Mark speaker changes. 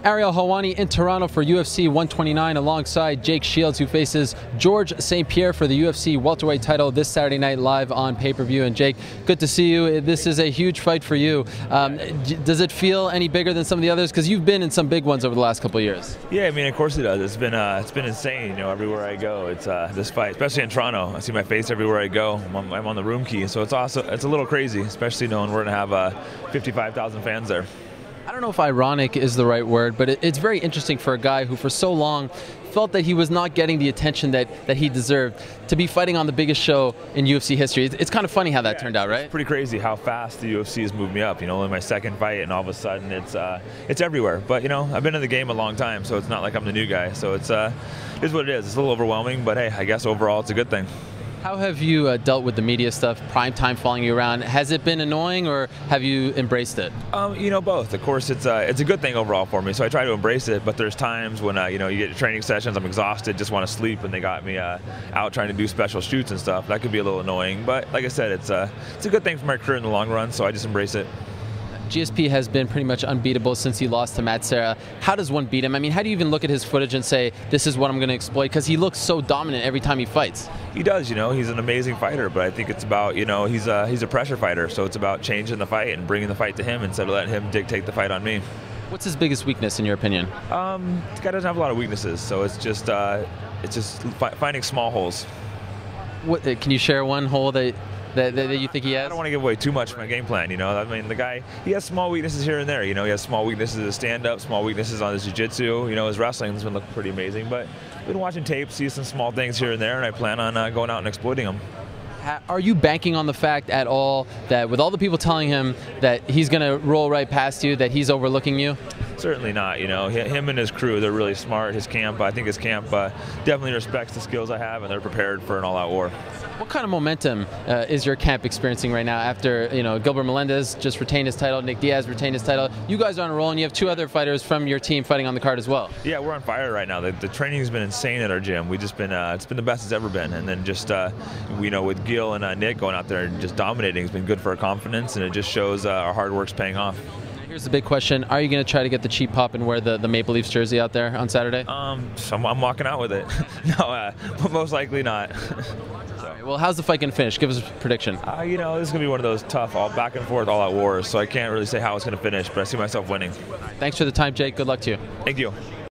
Speaker 1: Ariel Helwani in Toronto for UFC 129 alongside Jake Shields, who faces George St-Pierre for the UFC welterweight title this Saturday night live on pay-per-view. And Jake, good to see you. This is a huge fight for you. Does it feel any bigger than some of the others? Because you've been in some big ones over the last couple of years.
Speaker 2: Yeah, I mean, of course it does. It's been insane. You know, everywhere I go, it's this fight, especially in Toronto. I see my face everywhere I go. I'm on the room key, so it's a little crazy, especially knowing we're going to have 55,000 fans there.
Speaker 1: I don't know if ironic is the right word, but it's very interesting for a guy who for so long felt that he was not getting the attention that he deserved to be fighting on the biggest show in UFC history. It's kind of funny how that turned out, right?
Speaker 2: It's pretty crazy how fast the UFC has moved me up. You know, in my second fight, and all of a sudden it's everywhere. But you know, I've been in the game a long time, so it's not like I'm the new guy. So it's what it is. It's a little overwhelming, but hey, I guess overall it's a good thing.
Speaker 1: How have you dealt with the media stuff, prime time following you around? Has it been annoying, or have you embraced it?
Speaker 2: You know, both. Of course, it's a good thing overall for me, so I try to embrace it. But there's times when you know, you get training sessions, I'm exhausted, just want to sleep, and they got me out trying to do special shoots and stuff. That could be a little annoying, but like I said, it's a good thing for my career in the long run, so I just embrace it.
Speaker 1: GSP has been pretty much unbeatable since he lost to Matt Serra. How does one beat him? I mean, how do you even look at his footage and say, this is what I'm going to exploit? Because he looks so dominant every time he fights.
Speaker 2: He does, you know. He's an amazing fighter, but I think it's about, you know, he's a pressure fighter, so it's about changing the fight and bringing the fight to him instead of letting him dictate the fight on me.
Speaker 1: What's his biggest weakness, in your opinion?
Speaker 2: This guy doesn't have a lot of weaknesses, so it's just finding small holes.
Speaker 1: What, can you share one hole that you think he has?
Speaker 2: I don't want to give away too much of my game plan, you know. I mean, the guy, he has small weaknesses here and there, you know. He has small weaknesses in his stand-up, small weaknesses on his jiu-jitsu. You know, his wrestling has been looking pretty amazing. But I've been watching tape, see some small things here and there, and I plan on going out and exploiting them.
Speaker 1: Are you banking on the fact at all that with all the people telling him that he's going to roll right past you, that he's overlooking you?
Speaker 2: Certainly not. You know, him and his crew, they're really smart. His camp, I think his camp definitely respects the skills I have, and they're prepared for an all-out war.
Speaker 1: What kind of momentum is your camp experiencing right now after, you know, Gilbert Melendez just retained his title, Nick Diaz retained his title? You guys are on a roll, and you have two other fighters from your team fighting on the card as well.
Speaker 2: Yeah, we're on fire right now. The training's been insane at our gym. We just it's been the best it's ever been. And then just you know, with Gil and Nick going out there and just dominating, has been good for our confidence, and it just shows our hard work's paying off.
Speaker 1: Here's the big question: are you going to try to get the cheap pop and wear the Maple Leafs jersey out there on Saturday?
Speaker 2: So I'm walking out with it. No, but most likely not.
Speaker 1: Well, how's the fight going to finish? Give us a prediction.
Speaker 2: You know, this is going to be one of those tough, all back and forth, all-out wars, so I can't really say how it's going to finish, but I see myself winning.
Speaker 1: Thanks for the time, Jake. Good luck to you.
Speaker 2: Thank you.